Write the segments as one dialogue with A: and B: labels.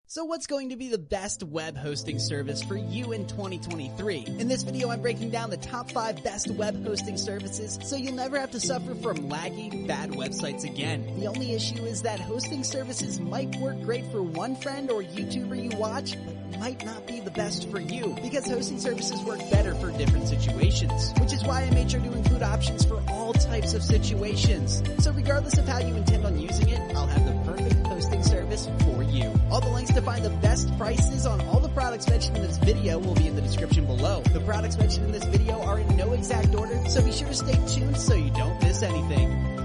A: So what's going to be the best web hosting service for you in 2023? In this video, I'm breaking down the top 5 best web hosting services so you'll never have to suffer from laggy, bad websites again. The only issue is that hosting services might work great for one friend or YouTuber you watch, but might not be the best for you because hosting services work better for different situations, which is why I made sure to include options for all types of situations. So regardless of how you intend on using it, I'll have the perfect hosting service for you. All the links to find the best prices on all the products mentioned in this video will be in the description below. The products mentioned in this video are in no exact order, so be sure to stay tuned so you don't miss anything.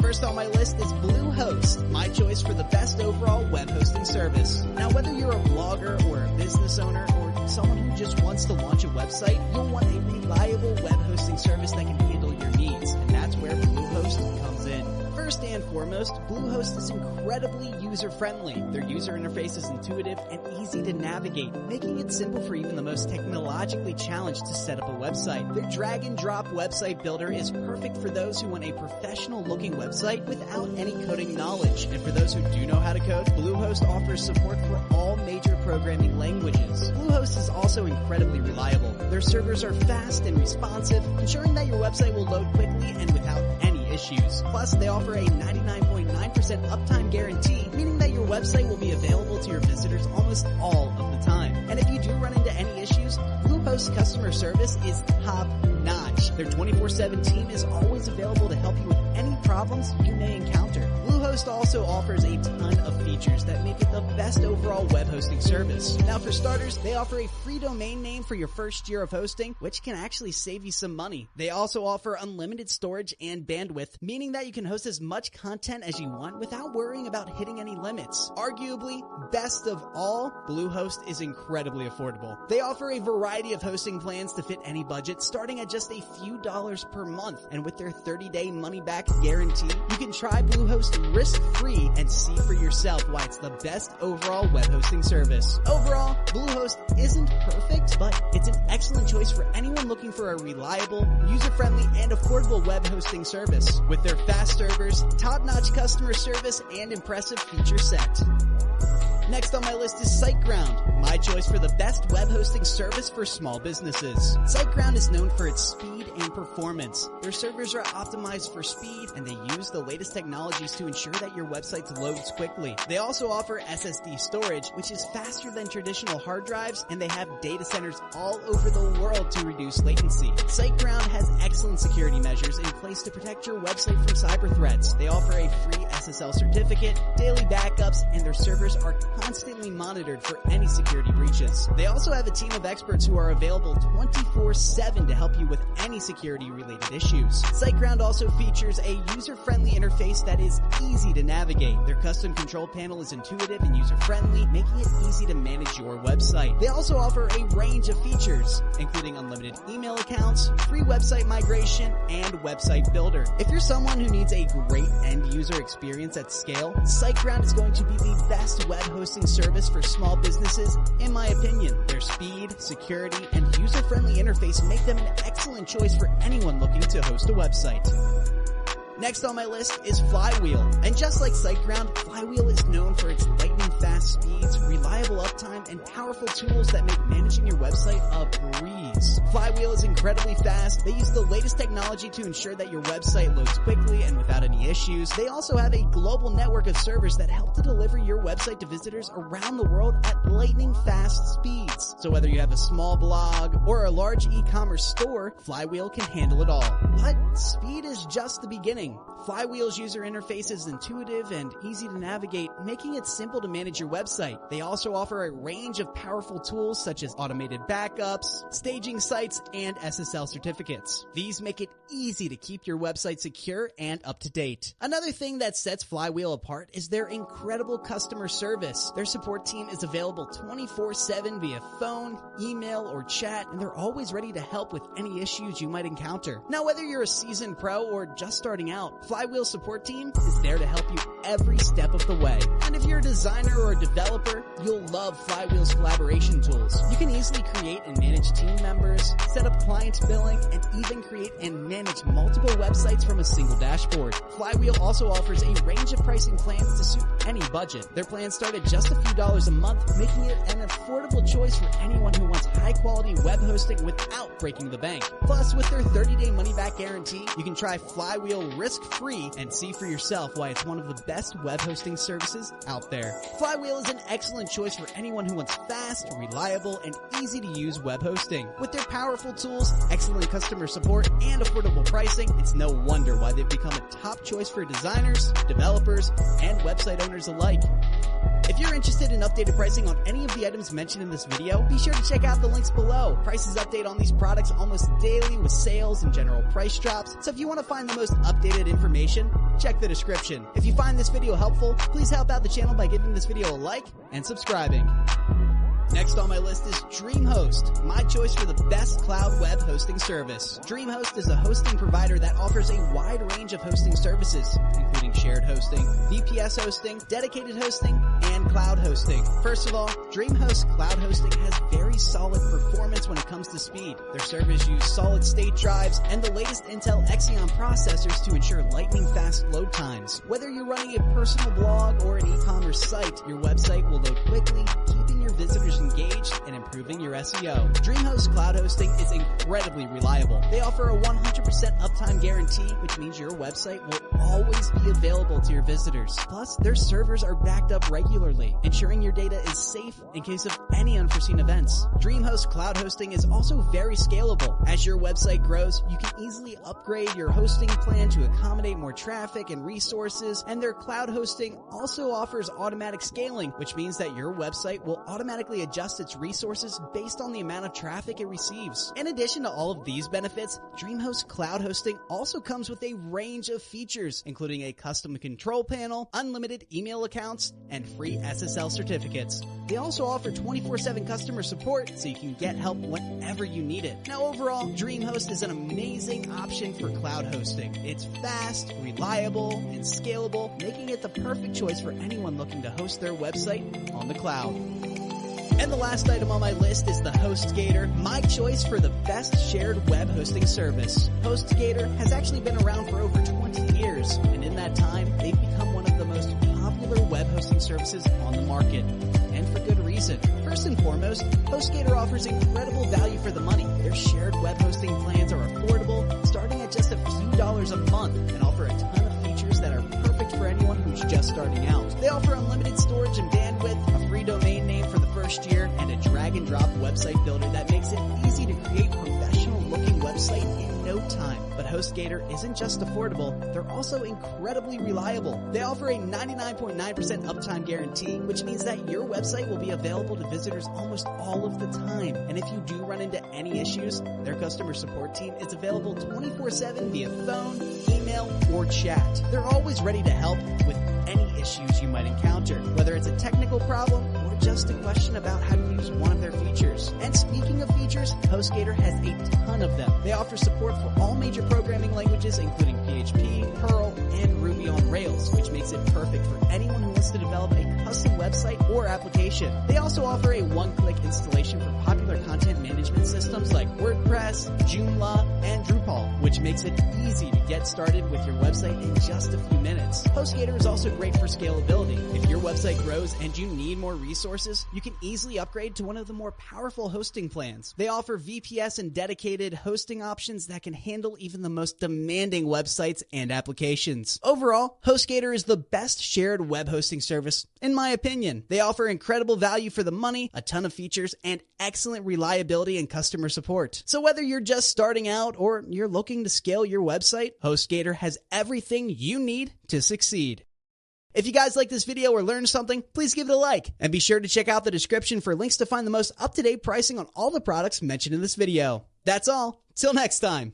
A: First on my list is Bluehost, my choice for the best overall web hosting service. Now, whether you're a blogger or a business owner or someone who just wants to launch a website, you'll want a reliable web hosting service that can handle your needs, and that's where Bluehost comes in. First and foremost, Bluehost is incredibly user-friendly. Their user interface is intuitive and easy to navigate, making it simple for even the most technologically challenged to set up a website. Their drag-and-drop website builder is perfect for those who want a professional-looking website without any coding knowledge. And for those who do know how to code, Bluehost offers support for all major programming languages. Bluehost is also incredibly reliable. Their servers are fast and responsive, ensuring that your website will load quickly and without any issues. Plus, they offer a 99.9% uptime guarantee, meaning that your website will be available to your visitors almost all of the time. And if you do run into any issues, Bluehost's customer service is top-notch. Their 24/7 team is always available to help you with any problems you may encounter. Bluehost also offers a ton of features that make it the best overall web hosting service. Now, for starters, they offer a free domain name for your first year of hosting, which can actually save you some money. They also offer unlimited storage and bandwidth, meaning that you can host as much content as you want without worrying about hitting any limits. Arguably, best of all, Bluehost is incredibly affordable. They offer a variety of hosting plans to fit any budget, starting at just a few dollars per month. And with their 30-day money-back guarantee, you can try Bluehost risk-free and see for yourself why it's the best overall web hosting service. Overall, Bluehost isn't perfect, but it's an excellent choice for anyone looking for a reliable, user-friendly, and affordable web hosting service. With their fast servers, top-notch customer service, and impressive feature set. Next on my list is SiteGround, my choice for the best web hosting service for small businesses. SiteGround is known for its speed and performance. Their servers are optimized for speed, and they use the latest technologies to ensure that your website loads quickly. They also offer SSD storage, which is faster than traditional hard drives, and they have data centers all over the world to reduce latency. SiteGround has excellent security measures in place to protect your website from cyber threats. They offer a free SSL certificate, daily backups, and their servers are constantly monitored for any security breaches. They also have a team of experts who are available 24/7 to help you with any security-related issues. SiteGround also features a user-friendly interface that is easy to navigate. Their custom control panel is intuitive and user-friendly, making it easy to manage your website. They also offer a range of features, including unlimited email accounts, free website migration, and website builder. If you're someone who needs a great end-user experience at scale, SiteGround is going to be the best web hosting service for small businesses, in my opinion. Their speed, security, and user-friendly interface make them an excellent choice for anyone looking to host a website. Next on my list is Flywheel. And just like SiteGround, Flywheel is known for its lightning-fast speeds, reliable uptime, and powerful tools that make managing your website a breeze. Flywheel is incredibly fast. They use the latest technology to ensure that your website loads quickly and without any issues. They also have a global network of servers that help to deliver your website to visitors around the world at lightning-fast speeds. So whether you have a small blog or a large e-commerce store, Flywheel can handle it all. But speed is just the beginning. Flywheel's user interface is intuitive and easy to navigate, making it simple to manage your website. They also offer a range of powerful tools such as automated backups, staging sites, and SSL certificates. These make it easy to keep your website secure and up to date. Another thing that sets Flywheel apart is their incredible customer service. Their support team is available 24/7 via phone, email, or chat, and they're always ready to help with any issues you might encounter. Now, whether you're a seasoned pro or just starting out, out, Flywheel's support team is there to help you every step of the way. And if you're a designer or a developer, you'll love Flywheel's collaboration tools. You can easily create and manage team members, set up client billing, and even create and manage multiple websites from a single dashboard. Flywheel also offers a range of pricing plans to suit any budget. Their plans start at just a few dollars a month, making it an affordable choice for anyone who wants high-quality web hosting without breaking the bank. Plus, with their 30-day money-back guarantee, you can try Flywheel risk-free and see for yourself why it's one of the best web hosting services out there. Flywheel is an excellent choice for anyone who wants fast, reliable, and easy-to-use web hosting. With their powerful tools, excellent customer support, and affordable pricing, it's no wonder why they've become a top choice for designers, developers, and website owners alike. If you're interested in updated pricing on any of the items mentioned in this video, be sure to check out the links below. Prices update on these products almost daily with sales and general price drops, so if you want to find the most updated information, check the description. If you find this video helpful, please help out the channel by giving this video a like and subscribing. Next on my list is DreamHost, my choice for the best cloud web hosting service. DreamHost is a hosting provider that offers a wide range of hosting services, including shared hosting, VPS hosting, dedicated hosting, and cloud hosting. First of all, DreamHost cloud hosting has very solid performance when it comes to speed. Their servers use solid-state drives and the latest Intel Xeon processors to ensure lightning-fast load times. Whether you're running a personal blog or an e-commerce site, your website will load quickly, keeping your visitors engaged and improving your SEO. DreamHost Cloud Hosting is incredibly reliable. They offer a 100% uptime guarantee, which means your website will always be available to your visitors. Plus, their servers are backed up regularly, ensuring your data is safe in case of any unforeseen events. DreamHost Cloud Hosting is also very scalable. As your website grows, you can easily upgrade your hosting plan to accommodate more traffic and resources, and their cloud hosting also offers automatic scaling, which means that your website will automatically adjust its resources based on the amount of traffic it receives. In addition to all of these benefits, DreamHost Cloud Hosting also comes with a range of features, including a custom control panel, unlimited email accounts, and free SSL certificates. They also offer 24/7 customer support, so you can get help whenever you need it. Now overall, DreamHost is an amazing option for cloud hosting. It's fast, reliable, and scalable, making it the perfect choice for anyone looking to host their website on the cloud. And the last item on my list is the HostGator, my choice for the best shared web hosting service. HostGator has actually been around for over 20 years, and in that time, they've become one of the most popular web hosting services on the market. And for good reason. First and foremost, HostGator offers incredible value for the money. Their shared web hosting plans are affordable, starting at just a few dollars a month, and offer a ton of features that are perfect for anyone who's just starting out. They offer unlimited storage and bandwidth, a free domain name for the first year, and a drag-and-drop website builder that makes it easy to create professional-looking website in no time. But HostGator isn't just affordable, they're also incredibly reliable. They offer a 99.9% uptime guarantee, which means that your website will be available to visitors almost all of the time. And if you do run into any issues, their customer support team is available 24/7 via phone, email, or chat. They're always ready to help with any issues you might encounter, whether it's a technical problem or just a question about how to use one of their features. And speaking of features, HostGator has a ton of them. They offer support for all major programming languages, including PHP, Perl, and Ruby on Rails, which makes it perfect for anyone who wants to develop a custom website or application. They also offer a one-click installation for popular content management systems like WordPress, Joomla, and Drupal, which makes it easy to get started with your website in just a few minutes. HostGator is also great for scalability. If your website grows and you need more resources, you can easily upgrade to one of the more powerful hosting plans. They offer VPS and dedicated hosting options that can handle even the most demanding websites and applications. Overall, HostGator is the best shared web hosting service, in my opinion. They offer incredible value for the money, a ton of features, and excellent reliability and customer support. So whether you're just starting out or you're looking to scale your website, HostGator has everything you need to succeed. If you guys like this video or learned something, please give it a like, and be sure to check out the description for links to find the most up-to-date pricing on all the products mentioned in this video. That's all. Till next time.